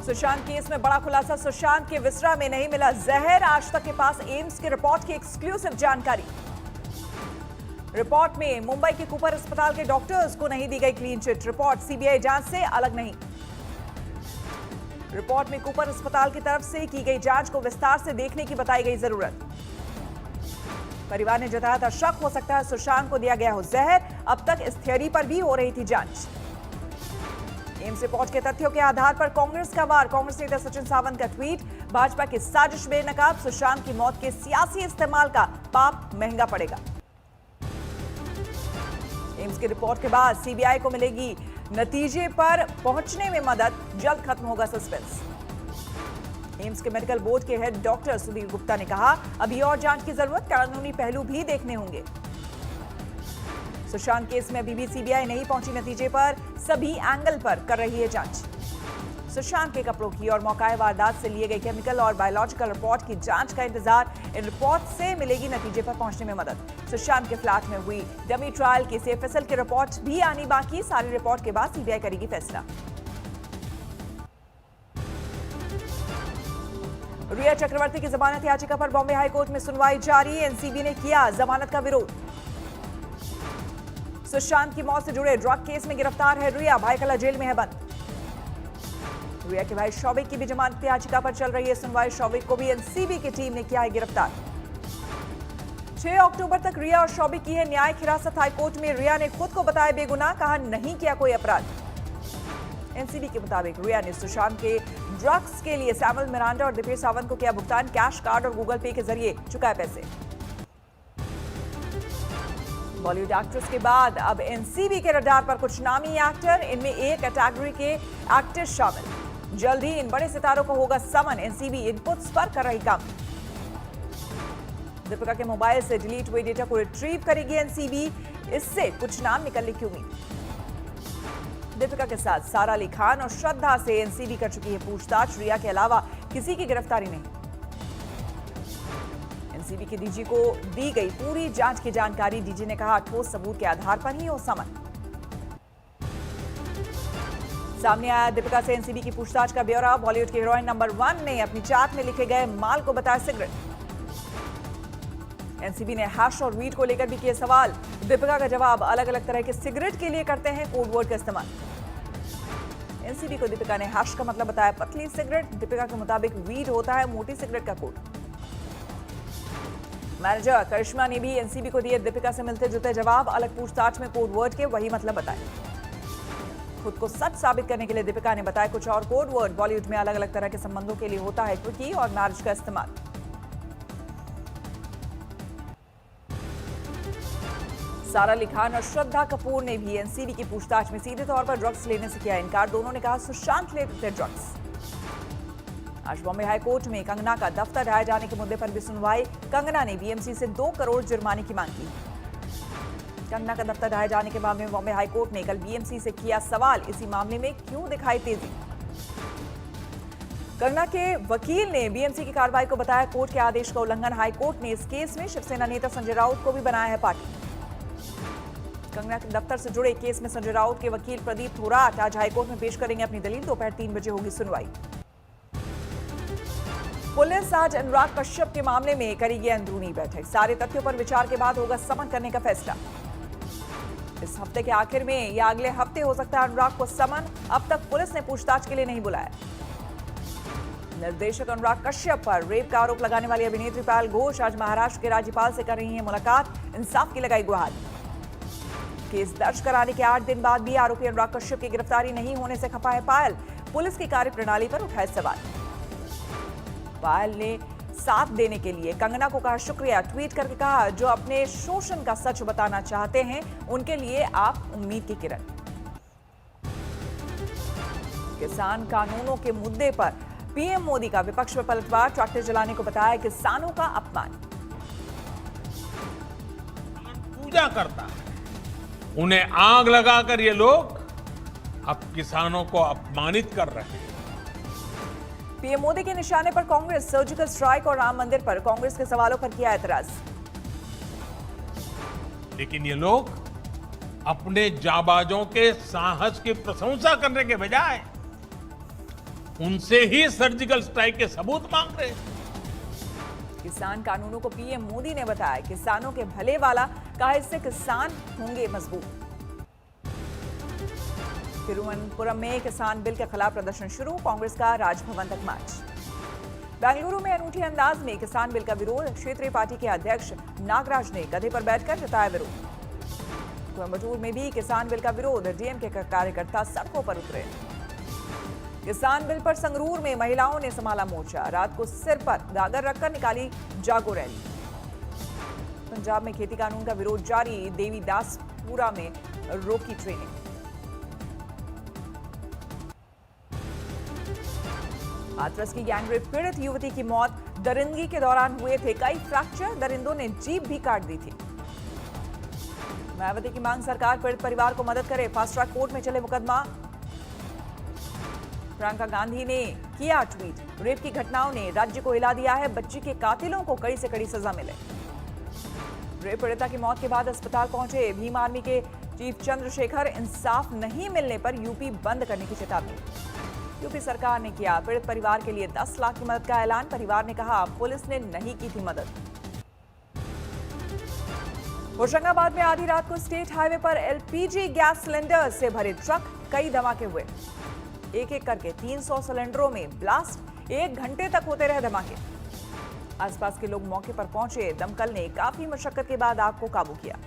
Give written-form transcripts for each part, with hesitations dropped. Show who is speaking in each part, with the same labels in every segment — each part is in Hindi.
Speaker 1: सुशांत केस में बड़ा खुलासा, सुशांत के विसरा में नहीं मिला जहर। आज तक के पास एम्स की रिपोर्ट की एक्सक्लूसिव जानकारी। रिपोर्ट में मुंबई के कूपर अस्पताल के डॉक्टर्स को नहीं दी गई क्लीन चिट। रिपोर्ट सीबीआई जांच से अलग नहीं। रिपोर्ट में कूपर अस्पताल की तरफ से की गई जांच को विस्तार से देखने की बताई गई जरूरत। परिवार ने जताया था शक हो सकता है सुशांत को दिया गया हो जहर। अब तक इस थियरी पर भी हो रही थी जांच। एम्स रिपोर्ट के तथ्यों के आधार पर कांग्रेस का वार। कांग्रेस नेता सचिन सावंत का ट्वीट, भाजपा की साजिश बेनकाब, सुशांत की मौत के सियासी इस्तेमाल का पाप महंगा पड़ेगा। एम्स की रिपोर्ट के बाद सीबीआई को मिलेगी नतीजे पर पहुंचने में मदद, जल्द खत्म होगा सस्पेंस। एम्स के मेडिकल बोर्ड के हेड डॉक्टर सुधीर गुप्ता ने कहा अभी और जांच की जरूरत, कानूनी पहलू भी देखने होंगे। सुशांत केस में अभी भी सीबीआई नहीं पहुंची नतीजे पर, सभी एंगल पर कर रही है जांच। सुशांत के कपड़ों की और मौकाए वारदात से लिए गए केमिकल और बायोलॉजिकल रिपोर्ट की जांच का इंतजार। इन रिपोर्ट से मिलेगी नतीजे पर पहुंचने में मदद। सुशांत के फ्लैट में हुई डमी ट्रायल की सीएफएसएल की रिपोर्ट भी आनी बाकी। सारी रिपोर्ट के बाद सीबीआई करेगी फैसला। रिया चक्रवर्ती की जमानत याचिका पर बॉम्बे हाईकोर्ट में सुनवाई जारी। एनसीबी ने किया जमानत का विरोध। सुशांत की मौत से जुड़े ड्रग केस में गिरफ्तार है रिया, भाईकला जेल में है बंद। रिया के भाई शौविक की भी जमानत याचिका पर चल रही है सुनवाई। शौविक को भी एनसीबी की टीम ने किया है गिरफ्तार। 6 अक्टूबर तक रिया और शौविक की है न्यायिक हिरासत हाईकोर्ट में। रिया ने खुद को बताया बेगुनाह, कहा नहीं किया कोई अपराध। एनसीबी के मुताबिक रिया ने सुशांत के ड्रग्स के लिए सैमुअल मिरांडा और दीपेश सावंत को किया भुगतान। कैश, कार्ड और गूगल पे के जरिए चुकाए पैसे। बॉलीवुड एक्ट्रेस के बाद अब एनसीबी के रडार पर कुछ नामी एक्टर, इनमें ए कैटेगरी के एक्टर शामिल। जल्द ही इन बड़े सितारों को होगा समन। एनसीबी इनपुट्स पर कर रही काम। दीपिका के मोबाइल से डिलीट हुए डेटा को रिट्रीव करेगी एनसीबी। इससे कुछ नाम निकलने की उम्मीद। दीपिका के साथ सारा अली खान और श्रद्धा से एनसीबी कर चुकी है पूछताछ। रिया के अलावा किसी की गिरफ्तारी नहीं। एनसीबी के डीजी को दी गई पूरी जांच की जानकारी। डीजी ने कहा ठोस सबूत के आधार पर ही हो समन। सामने आया दीपिका से एनसीबी की पूछताछ का ब्यौरा। बॉलीवुड की हीरोइन नंबर 1 ने अपनी चाट में लिखे गए माल को बताया सिगरेट। एनसीबी ने हैश और वीड को लेकर भी किए सवाल। दीपिका का जवाब, अलग अलग तरह के सिगरेट के लिए करते हैं कोड वर्ड का इस्तेमाल। एनसीबी को दीपिका ने हैश का मतलब बताया पतली सिगरेट। दीपिका के मुताबिक वीड होता है मोटी सिगरेट का कोड। मैनेजर करिश्मा ने भी एनसीबी को दिए दीपिका से मिलते जुलते जवाब। अलग पूछताछ में कोड वर्ड के वही मतलब बताए। खुद को सच साबित करने के लिए दीपिका ने बताया कुछ और कोड वर्ड। बॉलीवुड में अलग अलग तरह के संबंधों के लिए होता है क्विकी और मैरिज का इस्तेमाल। सारा अली खान और श्रद्धा कपूर ने भी एनसीबी की पूछताछ में सीधे तौर पर ड्रग्स लेने से किया इनकार। दोनों ने कहा सुशांत लेते थे ड्रग्स। आज बॉम्बे हाईकोर्ट में कंगना का दफ्तर ढहाए जाने के मुद्दे पर भी सुनवाई। कंगना ने बीएमसी से 2 करोड़ जुर्माने की मांग की। कंगना का दफ्तर ढहाए जाने के मामले में बॉम्बे हाईकोर्ट ने कल बीएमसी से किया सवाल, इसी मामले में क्यों दिखाई तेजी। कंगना के वकील ने बीएमसी की कार्रवाई को बताया कोर्ट के आदेश का उल्लंघन। हाईकोर्ट ने इस केस में शिवसेना नेता संजय राउत को भी बनाया है पार्टी। कंगना के दफ्तर से जुड़े केस में संजय राउत के वकील प्रदीप थोराट आज हाईकोर्ट में पेश करेंगे अपनी दलील। दोपहर 3 बजे होगी सुनवाई। पुलिस आज अनुराग कश्यप के मामले में करेगी अंदरूनी बैठक। सारे तथ्यों पर विचार के बाद होगा समन करने का फैसला। इस हफ्ते के आखिर में या अगले हफ्ते हो सकता है अनुराग को समन। अब तक पुलिस ने पूछताछ के लिए नहीं बुलाया। निर्देशक अनुराग कश्यप पर रेप का आरोप लगाने वाली अभिनेत्री पायल घोष आज महाराष्ट्र के राज्यपाल से कर रही है मुलाकात। इंसाफ की लगाई गुहार। केस दर्ज कराने के 8 दिन बाद भी आरोपी अनुराग कश्यप की गिरफ्तारी नहीं होने से खफा है पायल। पुलिस की कार्यप्रणाली पर उठाए सवाल। पायल ने साथ देने के लिए कंगना को कहा शुक्रिया। ट्वीट करके कहा जो अपने शोषण का सच बताना चाहते हैं उनके लिए आप उम्मीद की किरण। किसान कानूनों के मुद्दे पर पीएम मोदी का विपक्ष में पलटवार। ट्रैक्टर जलाने को बताया किसानों का अपमान।
Speaker 2: पूजा करता है, उन्हें आग लगाकर ये लोग अब किसानों को अपमानित कर रहे हैं।
Speaker 1: पीएम मोदी के निशाने पर कांग्रेस। सर्जिकल स्ट्राइक और राम मंदिर पर कांग्रेस के सवालों पर किया एतराज।
Speaker 2: लेकिन ये लोग अपने जाबाजों के साहस की प्रशंसा करने के बजाय उनसे ही सर्जिकल स्ट्राइक के सबूत मांग रहे हैं।
Speaker 1: किसान कानूनों को पीएम मोदी ने बताया किसानों के भले वाला, कहा इससे किसान होंगे मजबूत। तिरुवनंतपुरम में किसान बिल के खिलाफ प्रदर्शन शुरू, कांग्रेस का राजभवन तक मार्च। बेंगलुरु में अनूठे अंदाज में किसान बिल का विरोध, क्षेत्रीय पार्टी के अध्यक्ष नागराज ने गधे पर बैठकर जताया विरोध। कोयम्बटूर में भी किसान बिल का विरोध, डीएमके के कार्यकर्ता सड़कों पर उतरे। किसान बिल पर संगरूर में महिलाओं ने संभाला मोर्चा, रात को सिर पर गागर रखकर निकाली जागो रैली। पंजाब में खेती कानून का विरोध जारी, देवीदासपुरा में रोकी ट्रेनिंग। हाथरस की गैंगरेप पीड़ित युवती की मौत, दरिंदगी के दौरान हुए थे कई फ्रैक्चर, दरिंदों ने जीभ भी काट दी थी। मायावती की मांग, सरकार पीड़ित परिवार को मदद करे, फास्ट ट्रैक कोर्ट में चले मुकदमा। प्रियंका गांधी ने किया ट्वीट, रेप की घटनाओं ने राज्य को हिला दिया है, बच्ची के कातिलों को कड़ी से कड़ी सजा मिले। रेप पीड़िता की मौत के बाद अस्पताल पहुंचे भीम आर्मी के चीफ चंद्रशेखर, इंसाफ नहीं मिलने पर यूपी बंद करने की चेतावनी। यूपी सरकार ने किया पीड़ित परिवार के लिए 10 लाख की मदद का ऐलान, परिवार ने कहा पुलिस ने नहीं की थी मदद। होशंगाबाद में आधी रात को स्टेट हाईवे पर एलपीजी गैस सिलेंडर से भरे ट्रक, कई धमाके हुए। एक एक करके 300 सिलेंडरों में ब्लास्ट, 1 घंटे तक होते रहे धमाके। आसपास के लोग मौके पर पहुंचे, दमकल ने काफी मशक्कत के बाद आग को काबू किया।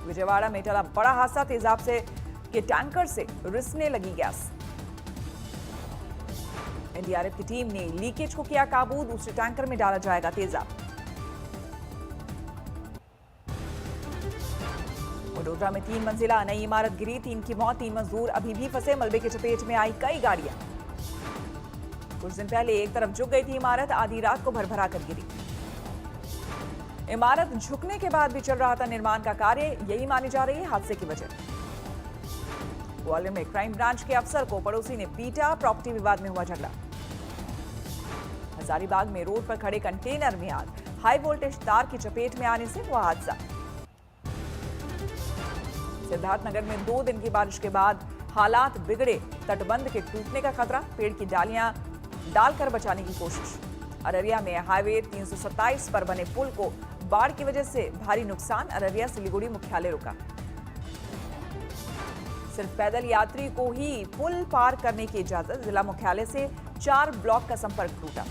Speaker 1: विजयवाड़ा में टला बड़ा हादसा, तेजाब से के टैंकर से रिसने लगी गैस। एनडीआरएफ की टीम ने लीकेज को किया काबू, दूसरे टैंकर में डाला जाएगा तेजाब। वडोदरा में 3 मंजिला नई इमारत गिरी, 3 की मौत, 3 मजदूर अभी भी फंसे, मलबे की चपेट में आई कई गाड़ियां। कुछ दिन पहले एक तरफ झुक गई थी इमारत, आधी रात को भरभरा कर गिरी। इमारत झुकने के बाद भी चल रहा था निर्माण का कार्य, यही मानी जा रही है हादसे की वजह। ग्वालियर में क्राइम ब्रांच के अफसर को पड़ोसी ने पीटा, प्रॉपर्टी विवाद में हुआ झगड़ा। हजारीबाग में रोड पर खड़े कंटेनर में आग, हाई वोल्टेज तार की चपेट में आने से हुआ हादसा। सिद्धार्थनगर में 2 दिन की बारिश के बाद हालात बिगड़े, तटबंध के टूटने का खतरा, पेड़ की डालियां डालकर बचाने की कोशिश। अररिया में हाईवे 327 पर बने पुल को बाढ़ की वजह से भारी नुकसान, अररिया सिलीगुड़ी मुख्यालय रुका। सिर्फ पैदल यात्री को ही पुल पार करने की इजाजत, जिला मुख्यालय से 4 ब्लॉक का संपर्क टूटा।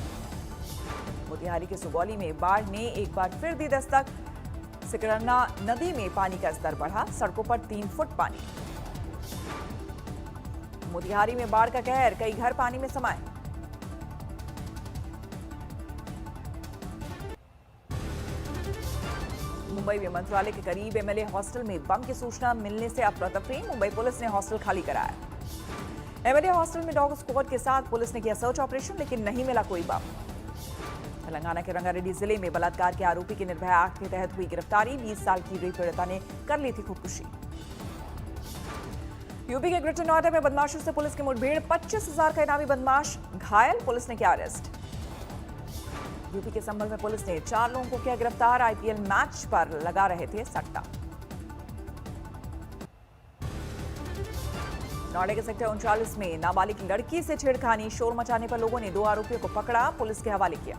Speaker 1: मोतिहारी के सुगौली में बाढ़ ने एक बार फिर दी दस्तक, सिकरना नदी में पानी का स्तर बढ़ा, सड़कों पर 3 फुट पानी। मोतिहारी में बाढ़ का कहर, कई घर पानी में समाये। मुंबई में मंत्रालय के करीब एमएलए हॉस्टल में बम की सूचना मिलने से अफरा तफरी, मुंबई पुलिस ने हॉस्टल खाली कराया। एमएलए हॉस्टल में डॉग स्क्वाड के साथ पुलिस ने किया सर्च ऑपरेशन, लेकिन नहीं मिला कोई बम। तेलंगाना के रंगारेड्डी जिले में बलात्कार के आरोपी की निर्भया एक्ट के तहत हुई गिरफ्तारी, 20 साल की रेप पीड़िता ने कर ली थी खुदकुशी। यूपी के ग्रेटर नोएडा में बदमाशों से पुलिस की मुठभेड़, 25,000 का इनामी बदमाश घायल, पुलिस ने किया अरेस्ट। यूपी के संभल में पुलिस ने 4 लोगों को किया गिरफ्तार, आईपीएल मैच पर लगा रहे थे सट्टा। नोएडा के सेक्टर 39 में नाबालिग लड़की से छेड़खानी, शोर मचाने पर लोगों ने 2 आरोपियों को पकड़ा, पुलिस के हवाले किया।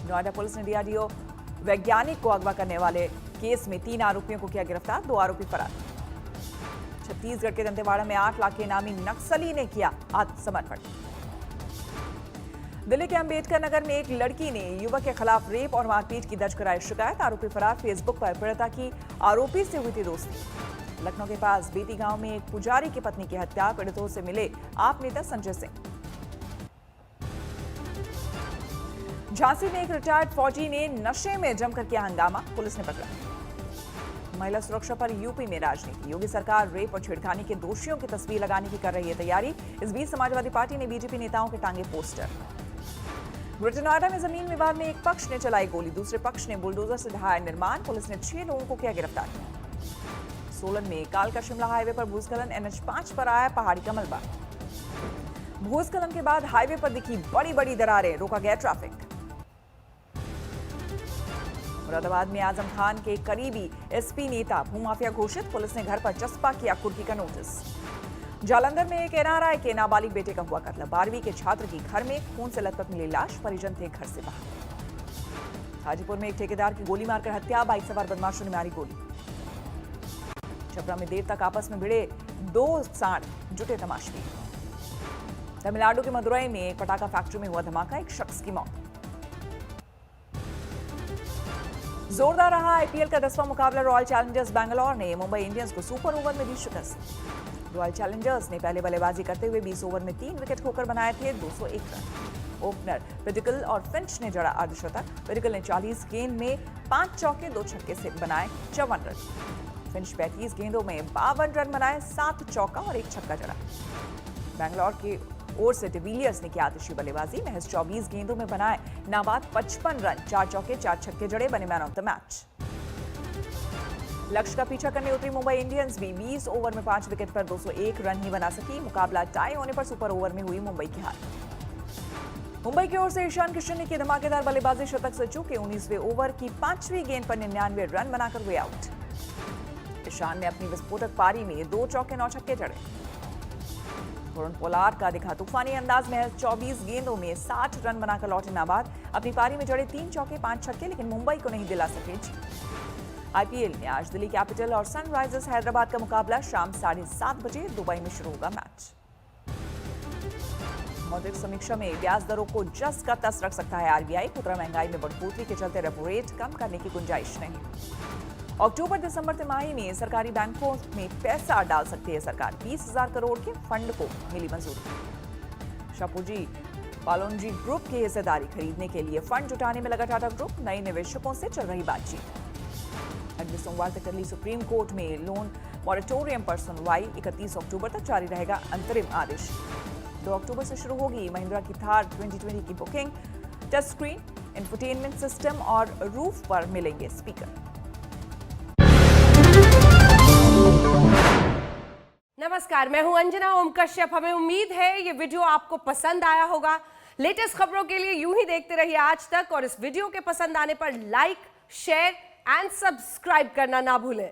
Speaker 1: नोएडा पुलिस ने डीआरडीओ वैज्ञानिक को अगवा करने वाले केस में 3 आरोपियों को किया गिरफ्तार, 2 आरोपी फरार। छत्तीसगढ़ के दंतेवाड़ा में 8 लाख के इनामी नक्सली ने किया आत्मसमर्पण। दिल्ली के अंबेडकर नगर में एक लड़की ने युवक के खिलाफ रेप और मारपीट की दर्ज कराई शिकायत, आरोपी फरार, फेसबुक पर पीड़िता की आरोपी से हुई थी दोस्ती। लखनऊ के पास बेती गांव में एक पुजारी की पत्नी की हत्या, पीड़ितों से मिले आप नेता संजय सिंह। झांसी में एक रिटायर्ड फौजी ने नशे में जमकर किया हंगामा, पुलिस ने पकड़ा। महिला सुरक्षा पर यूपी में राजनीति, योगी सरकार रेप और छेड़खानी के दोषियों की तस्वीर लगाने की कर रही है तैयारी। इस बीच समाजवादी पार्टी ने बीजेपी नेताओं के टांगे पोस्टर। ग्रेटर नोएडा में जमीन विवाद में एक पक्ष ने चलाई गोली, दूसरे पक्ष ने बुलडोजर से ढहाया निर्माण, पुलिस ने 6 लोगों को किया गिरफ्तार। सोलन में कालका शिमला हाईवे पर भूस्खलन, NH5 पर आया पहाड़ी का मलबा। भूस्खलन के बाद हाईवे पर दिखी बड़ी बड़ी दरारें, रोका गया ट्रैफिक। मुरादाबाद में आजम खान के करीबी एसपी नेता भूमाफिया घोषित, पुलिस ने घर पर चस्पा किया कुर्की का नोटिस। जालंधर में एक एनआरआई के नाबालिग बेटे का हुआ कत्ल। 12वीं के छात्र की घर में खून से लथपथ मिली लाश, परिजन थे घर से बाहर। हाजीपुर में एक ठेकेदार की गोली मारकर हत्या, बाइक सवार बदमाशों ने मारी गोली। छपरा में देर तक आपस में भिड़े 2 सांड, जुटे तमाशबीन। तमिलनाडु के मदुरई में एक पटाखा फैक्ट्री में हुआ धमाका, एक शख्स की मौत। जोरदार रहा आईपीएल का 10वां मुकाबला। रॉयल चैलेंजर्स बैंगलोर ने मुंबई इंडियंस को सुपर ओवर में दी शिकस्त। रॉयल चैलेंजर्स ने पहले बल्लेबाजी करते हुए 20 ओवर में 3 विकेट खोकर बनाए थे 201 रन। ओपनर पिडिकल और फिंच ने जड़ा अर्धशतक। पिडिकल ने 40 गेंद में 5 चौके 2 छक्के से बनाए 54 रन। फिंच 35 गेंदों में 52 रन बनाए, 7 चौका और 1 छक्का जड़ा। बैंगलोर की ओर से डिविलियर्स ने की आतिशी बल्लेबाजी। महज 24 गेंदों में बनाए नाबाद 55 रन, 4 चौके 4 छक्के जड़े, बने मैन ऑफ द मैच। लक्ष्य का पीछा करने उतरी मुंबई इंडियंस भी 20 ओवर में 5 विकेट पर 201 रन ही बना सकी। मुकाबला टाई होने पर सुपर ओवर में हुई मुंबई की हार। मुंबई की ओर से ईशान किशन ने की धमाकेदार बल्लेबाजी, शतक से चूके 19वें ओवर की 5वीं गेंद पर 99 रन बनाकर हुए आउट। ईशान ने अपनी विस्फोटक पारी में 2 चौके 9 छक्के जड़े। वरुण पोलार्ड का दिखा तूफानी अंदाज में 24 गेंदों में 60 रन बनाकर लौटे नाबाद। अपनी पारी में जड़े 3 चौके 5 छक्के, लेकिन मुंबई को नहीं दिला सके जीत। आईपीएल में आज दिल्ली कैपिटल और सनराइजर्स हैदराबाद का मुकाबला शाम 7:30 बजे दुबई में शुरू होगा मैच। मौद्रिक समीक्षा में ब्याज दरों को जस का तस रख सकता है आरबीआई। खुदरा महंगाई में बढ़ोतरी के चलते रेपो रेट कम करने की गुंजाइश नहीं। अक्टूबर-दिसंबर तिमाही में सरकारी बैंकों में पैसा डाल सकती है सरकार। 20,000 करोड़ के फंड को मिली मंजूरी। शापूजी पालोनजी ग्रुप की हिस्सेदारी खरीदने के लिए फंड जुटाने में लगा टाटा ग्रुप। नए निवेशकों से चल रही बातचीत। अगले सोमवार तक दिल्ली सुप्रीम कोर्ट में लोन मॉरेटोरियम पर सुनवाई। 31 अक्टूबर तक जारी रहेगा अंतरिम आदेश। 2 अक्टूबर से शुरू होगी महिंद्रा की थार 2020 की booking. Touch screen, infotainment system और रूफ पर मिलेंगे स्पीकर।
Speaker 3: नमस्कार, मैं हूं अंजना ओम कश्यप। हमें उम्मीद है ये वीडियो आपको पसंद आया होगा। लेटेस्ट खबरों के लिए यूं ही देखते रहिए आज तक, और इस वीडियो के पसंद आने पर लाइक, शेयर एंड सब्सक्राइब करना ना भूलें।